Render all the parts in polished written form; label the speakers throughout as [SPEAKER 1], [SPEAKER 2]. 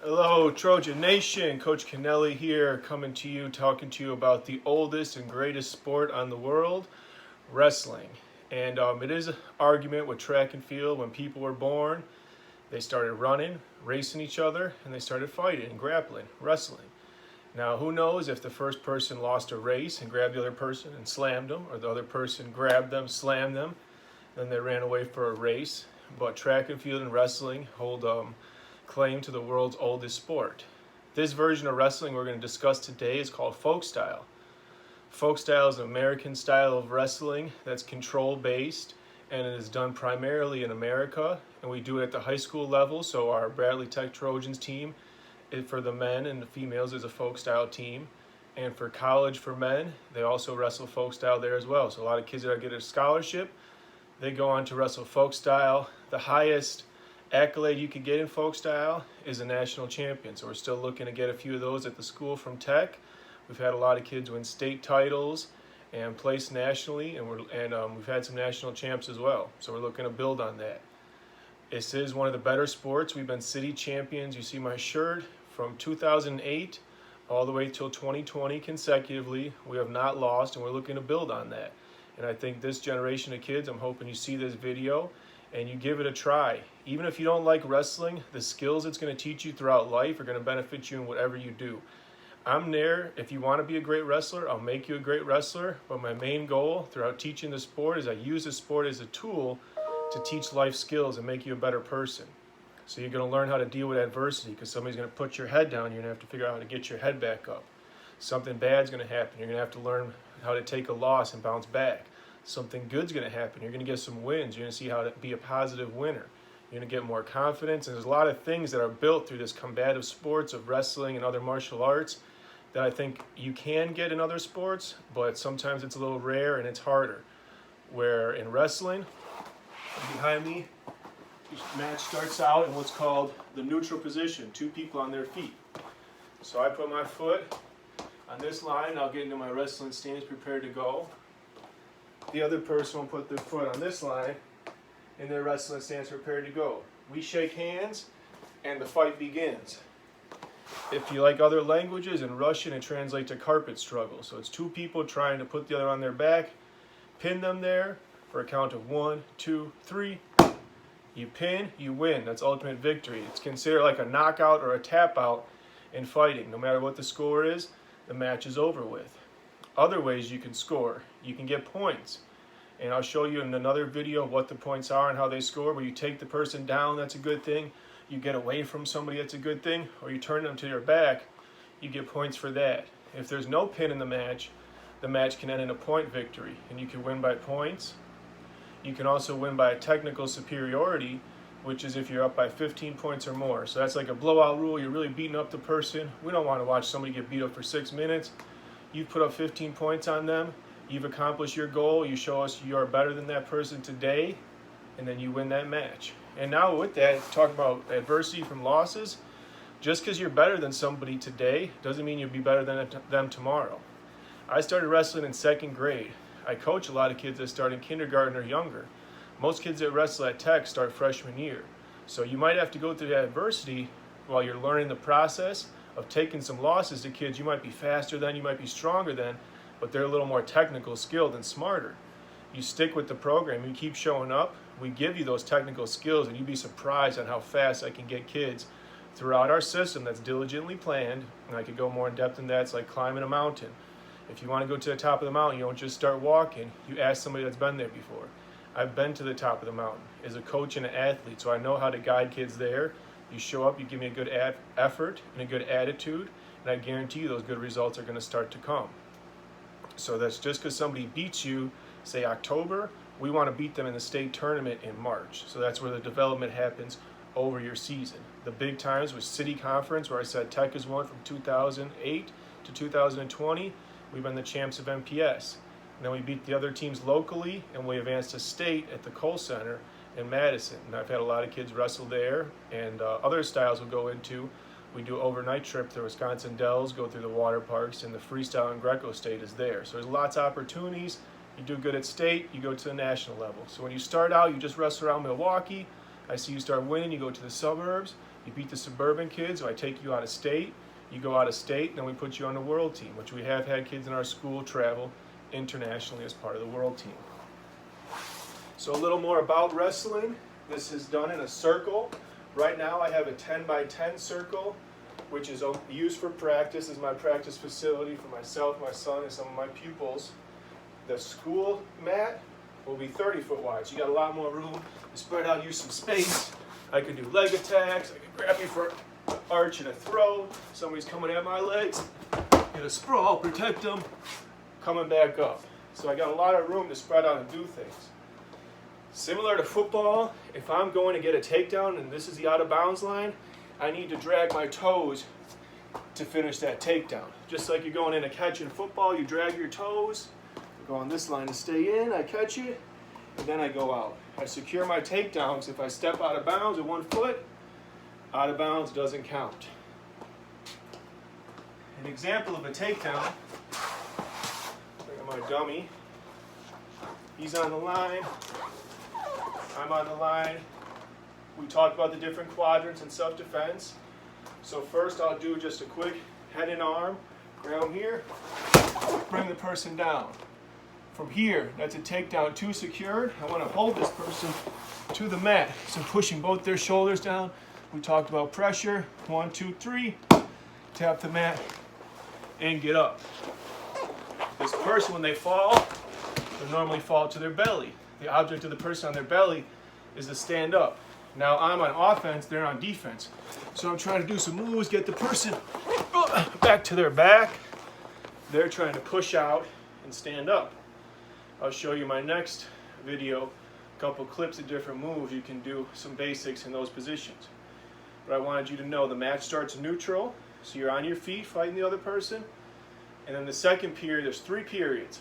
[SPEAKER 1] Hello, Trojan Nation. Coach Kennelly here, coming to you, talking to you about the oldest and greatest sport on the world, wrestling. And it is an argument with track and field. When people were born, they started running, racing each other, and they started fighting and grappling, wrestling. Now, who knows if the first person lost a race and grabbed the other person and slammed them, or the other person grabbed them, slammed them, then they ran away for a race. But track and field and wrestling hold claim to the world's oldest sport. This version of wrestling we're going to discuss today is called Folkstyle. Folkstyle is an American style of wrestling that's control-based, and it is done primarily in America, and we do it at the high school level. So our Bradley Tech Trojans team, for the men and the females, is a Folkstyle team. And for college for men, they also wrestle Folkstyle there as well. So a lot of kids that get a scholarship, they go on to wrestle Folkstyle. The highest accolade you could get in Folkstyle is a national champion. So we're still looking to get a few of those at the school from Tech. We've had a lot of kids win state titles and place nationally, and we've had some national champs as well. So we're looking to build on that. This is one of the better sports. We've been city champions. You see my shirt from 2008 all the way till 2020 consecutively. We have not lost, and we're looking to build on that. And I think this generation of kids, I'm hoping you see this video and you give it a try. Even if you don't like wrestling, the skills it's going to teach you throughout life are going to benefit you in whatever you do. I'm there. If you want to be a great wrestler, I'll make you a great wrestler. But my main goal throughout teaching the sport is I use the sport as a tool to teach life skills and make you a better person. So you're going to learn how to deal with adversity, because somebody's going to put your head down. You're going to have to figure out how to get your head back up. Something bad's going to happen. You're going to have to learn how to take a loss and bounce back. Something good's going to happen. You're going to get some wins. You're going to see how to be a positive winner. You're going to get more confidence. And there's a lot of things that are built through this combative sports of wrestling and other martial arts that I think you can get in other sports, but sometimes it's a little rare and it's harder. Where in wrestling, behind me, each match starts out in what's called the neutral position, two people on their feet. So I put my foot on this line. I'll get into my wrestling stance prepared to go. The other person will put their foot on this line in their wrestling stance prepared to go. We shake hands and the fight begins. If you like other languages, in Russian it translates to carpet struggle. So it's two people trying to put the other on their back, pin them there for a count of 1, 2, 3. You pin, you win. That's ultimate victory. It's considered like a knockout or a tap out in fighting. No matter what the score is, the match is over with. Other ways you can score. You can get points. And I'll show you in another video what the points are and how they score. Where you take the person down, that's a good thing. You get away from somebody, that's a good thing. Or you turn them to your back, you get points for that. If there's no pin in the match can end in a point victory. And you can win by points. You can also win by a technical superiority, which is if you're up by 15 points or more. So that's like a blowout rule. You're really beating up the person. We don't want to watch somebody get beat up for 6 minutes. You've put up 15 points on them. You've accomplished your goal. You show us you are better than that person today, and then you win that match. And now with that, talk about adversity from losses. Just because you're better than somebody today doesn't mean you'll be better than them tomorrow. I started wrestling in 2nd grade. I coach a lot of kids that start in kindergarten or younger. Most kids that wrestle at Tech start freshman year. So you might have to go through that adversity while you're learning the process of taking some losses to kids you might be faster than, you might be stronger than, but they're a little more technical skilled and smarter. You stick with the program, you keep showing up, we give you those technical skills, and you'd be surprised on how fast I can get kids throughout our system that's diligently planned. And I could go more in depth than that. It's like climbing a mountain. If you want to go to the top of the mountain, you don't just start walking, you ask somebody that's been there before. I've been to the top of the mountain as a coach and an athlete, so I know how to guide kids there. You show up, you give me a good effort and a good attitude, and I guarantee you those good results are going to start to come. So that's just because somebody beats you, say October, we want to beat them in the state tournament in March. So that's where the development happens over your season. The big times was city conference, where I said Tech has won from 2008 to 2020. We've been the champs of MPS. And then we beat the other teams locally, and we advanced to state at the Cole Center in Madison. And I've had a lot of kids wrestle there, and other styles we'll go into. We do overnight trip to Wisconsin Dells, go through the water parks, and the freestyle and Greco state is there. So there's lots of opportunities. You do good at state, you go to the national level. So when you start out, you just wrestle around Milwaukee. I see you start winning, you go to the suburbs. You beat the suburban kids, so I take you out of state. You go out of state, then we put you on the world team, which we have had kids in our school travel internationally as part of the world team. So a little more about wrestling. This is done in a circle. Right now I have a 10 by 10 circle, which is used for practice. This is my practice facility for myself, my son, and some of my pupils. The school mat will be 30 foot wide, so you got a lot more room to spread out, use some space. I can do leg attacks, I can grab you for an arch and a throw. Somebody's coming at my legs, get a sprawl, protect them, coming back up. So I got a lot of room to spread out and do things. Similar to football, if I'm going to get a takedown and this is the out of bounds line, I need to drag my toes to finish that takedown. Just like you're going in a catch in football, you drag your toes, you go on this line to stay in, I catch it, and then I go out. I secure my takedowns. If I step out of bounds with 1 foot, out of bounds doesn't count. An example of a takedown, look at my dummy. He's on the line, I'm on the line. We talked about the different quadrants in self-defense. So first I'll do just a quick head and arm, grab him here, bring the person down. From here, that's a takedown 2 secured. I want to hold this person to the mat. So pushing both their shoulders down. We talked about pressure, 1, 2, 3, tap the mat and get up. This person, when they fall, they normally fall to their belly. The object of the person on their belly is to stand up. Now I'm on offense, they're on defense. So I'm trying to do some moves, get the person back to their back. They're trying to push out and stand up. I'll show you my next video, a couple clips of different moves. You can do some basics in those positions. But I wanted you to know the match starts neutral, so you're on your feet fighting the other person. And then the second period, there's 3 periods.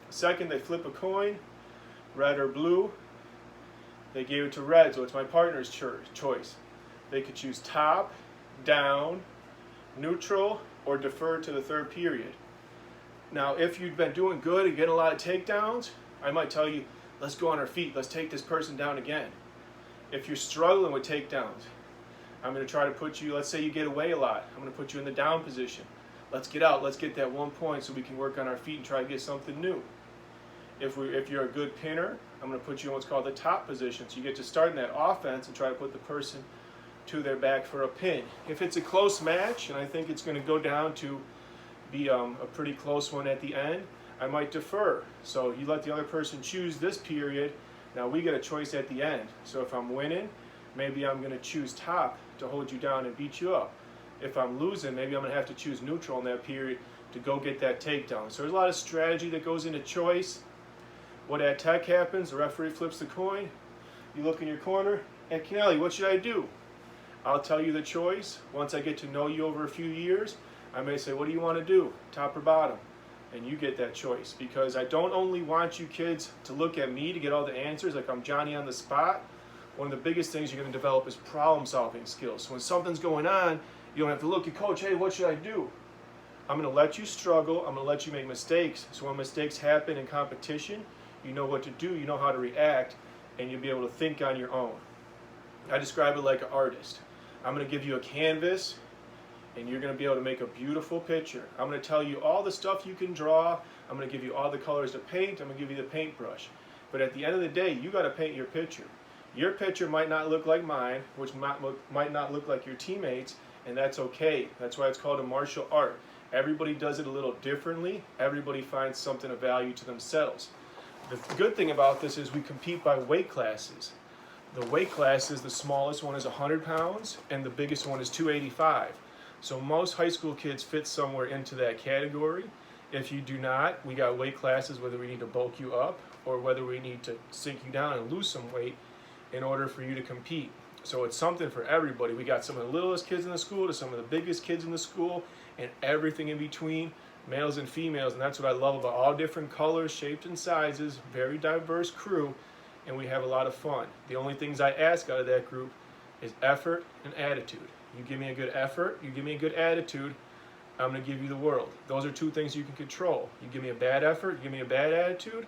[SPEAKER 1] The second, they flip a coin, red or blue. They gave it to red, so it's my partner's choice. They could choose top, down, neutral, or defer to the 3rd period. Now, if you've been doing good and getting a lot of takedowns, I might tell you, let's go on our feet, let's take this person down again. If you're struggling with takedowns, I'm going to try to put you, let's say you get away a lot, I'm going to put you in the down position. Let's get out, let's get that 1 point so we can work on our feet and try to get something new. If you're a good pinner, I'm going to put you in what's called the top position. So you get to start in that offense and try to put the person to their back for a pin. If it's a close match, and I think it's going to go down to be a pretty close one at the end, I might defer. So you let the other person choose this period. Now we get a choice at the end. So if I'm winning, maybe I'm going to choose top to hold you down and beat you up. If I'm losing, maybe I'm going to have to choose neutral in that period to go get that takedown. So there's a lot of strategy that goes into choice. What at tech happens, the referee flips the coin, you look in your corner, and Kennelly, what should I do? I'll tell you the choice. Once I get to know you over a few years, I may say, what do you want to do, top or bottom? And you get that choice, because I don't only want you kids to look at me to get all the answers like I'm Johnny on the spot. One of the biggest things you're going to develop is problem solving skills. So when something's going on, you don't have to look at coach, hey, what should I do? I'm going to let you struggle, I'm going to let you make mistakes, so when mistakes happen in competition, you know what to do, you know how to react, and you'll be able to think on your own. I describe it like an artist. I'm going to give you a canvas, and you're going to be able to make a beautiful picture. I'm going to tell you all the stuff you can draw, I'm going to give you all the colors to paint, I'm going to give you the paintbrush. But at the end of the day, you got to paint your picture. Your picture might not look like mine, which might not look like your teammates, and that's okay. That's why it's called a martial art. Everybody does it a little differently. Everybody finds something of value to themselves. The good thing about this is we compete by weight classes. The weight classes, the smallest one is 100 pounds, and the biggest one is 285. So most high school kids fit somewhere into that category. If you do not, we got weight classes whether we need to bulk you up or whether we need to sink you down and lose some weight in order for you to compete. So it's something for everybody. We got some of the littlest kids in the school to some of the biggest kids in the school and everything in between, males and females, and that's what I love about all different colors, shapes, and sizes, very diverse crew, and we have a lot of fun. The only things I ask out of that group is effort and attitude. You give me a good effort, you give me a good attitude, I'm going to give you the world. Those are 2 things you can control. You give me a bad effort, you give me a bad attitude,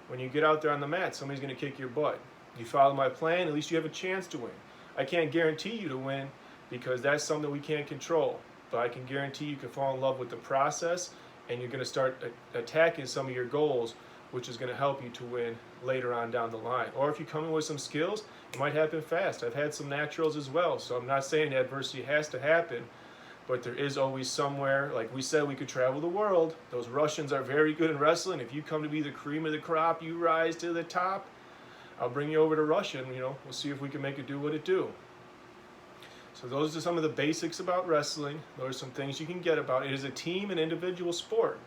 [SPEAKER 1] when you get out there on the mat, somebody's going to kick your butt. You follow my plan, at least you have a chance to win. I can't guarantee you to win, because that's something we can't control. But I can guarantee you can fall in love with the process, and you're going to start attacking some of your goals, which is going to help you to win later on down the line. Or if you come in with some skills, it might happen fast. I've had some naturals as well, so I'm not saying adversity has to happen, but there is always somewhere. Like we said, we could travel the world. Those Russians are very good in wrestling. If you come to be the cream of the crop, you rise to the top, I'll bring you over to Russia, and we'll see if we can make it do what it do. So those are some of the basics about wrestling. Those are some things you can get about it. It is a team and individual sport.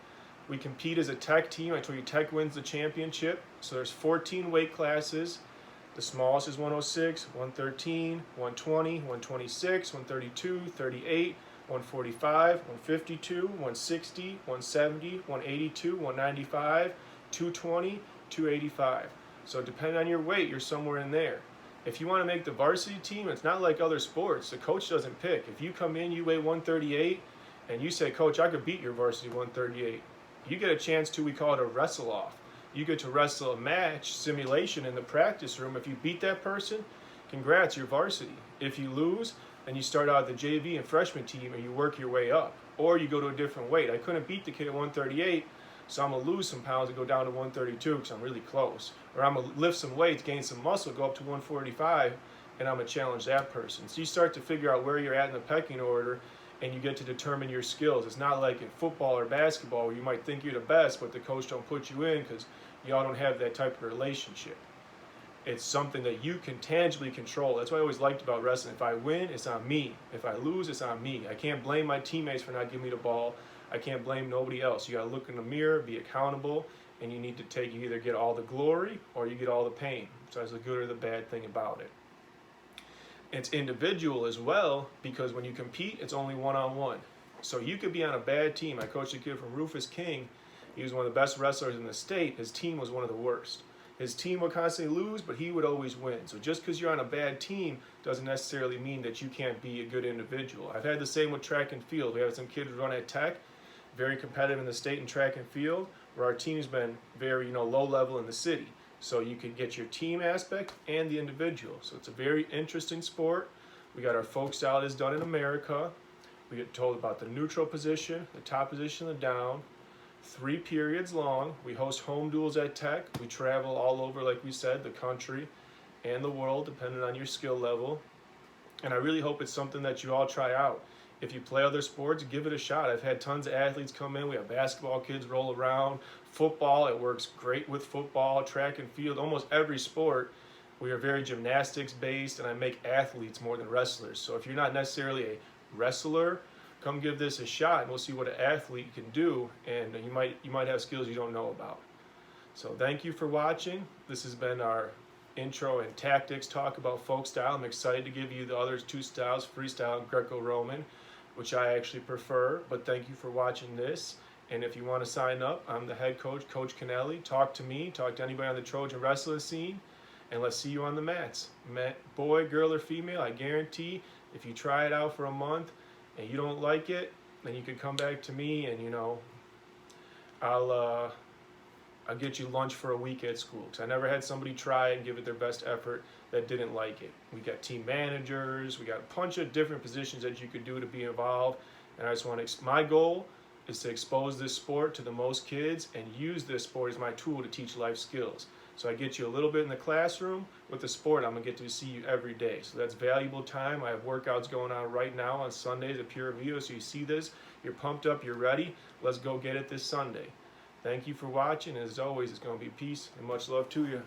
[SPEAKER 1] We compete as a tech team. I told you tech wins the championship. So there's 14 weight classes. The smallest is 106, 113, 120, 126, 132, 38, 145, 152, 160, 170, 182, 195, 220, 285. So depending on your weight, you're somewhere in there. If you want to make the varsity team, it's not like other sports. The coach doesn't pick. If you come in, you weigh 138, and you say, Coach, I could beat your varsity 138. You get a chance to, we call it a wrestle off. You get to wrestle a match simulation in the practice room. If you beat that person, congrats, you're varsity. If you lose, then you start out the JV and freshman team and you work your way up. Or you go to a different weight. I couldn't beat the kid at 138, so I'm going to lose some pounds and go down to 132 because I'm really close. Or I'm going to lift some weights, gain some muscle, go up to 145, and I'm going to challenge that person. So you start to figure out where you're at in the pecking order, and you get to determine your skills. It's not like in football or basketball where you might think you're the best, but the coach don't put you in because y'all don't have that type of relationship. It's something that you can tangibly control. That's what I always liked about wrestling. If I win, it's on me. If I lose, it's on me. I can't blame my teammates for not giving me the ball. I can't blame nobody else. You got to look in the mirror, be accountable, and you need to you either get all the glory or you get all the pain. So that's the good or the bad thing about it. It's individual as well, because when you compete, it's only one-on-one. So you could be on a bad team. I coached a kid from Rufus King. He was one of the best wrestlers in the state. His team was one of the worst. His team would constantly lose, but he would always win. So just because you're on a bad team doesn't necessarily mean that you can't be a good individual. I've had the same with track and field. We have some kids who run at Tech, very competitive in the state in track and field, where our team's been very low level in the city. So you can get your team aspect and the individual. So it's a very interesting sport. We got our Folkstyle that is done in America. We get told about the neutral position, the top position, the down. 3 periods long. We host home duels at Tech. We travel all over, like we said, the country and the world, depending on your skill level. And I really hope it's something that you all try out. If you play other sports, give it a shot. I've had tons of athletes come in. We have basketball kids roll around. Football, it works great with football, track and field, almost every sport. We are very gymnastics based, and I make athletes more than wrestlers. So if you're not necessarily a wrestler, come give this a shot, and we'll see what an athlete can do, and you might have skills you don't know about. So thank you for watching. This has been our intro and tactics talk about folk style. I'm excited to give you the other 2 styles, freestyle and Greco-Roman, which I actually prefer, but thank you for watching this. And if you want to sign up, I'm the head coach, Coach Kennelly. Talk to me, talk to anybody on the Trojan wrestling scene, and let's see you on the mats. Boy, girl, or female, I guarantee if you try it out for a month and you don't like it, then you can come back to me and I'll get you lunch for a week at school. Because I never had somebody try and give it their best effort that didn't like it. We got team managers, we got a bunch of different positions that you could do to be involved. And I just want to, my goal is to expose this sport to the most kids and use this sport as my tool to teach life skills. So I get you a little bit in the classroom. With the sport, I'm going to get to see you every day. So that's valuable time. I have workouts going on right now on Sundays at Pure View. So you see this, you're pumped up, you're ready. Let's go get it this Sunday. Thank you for watching. As always, it's going to be peace and much love to you.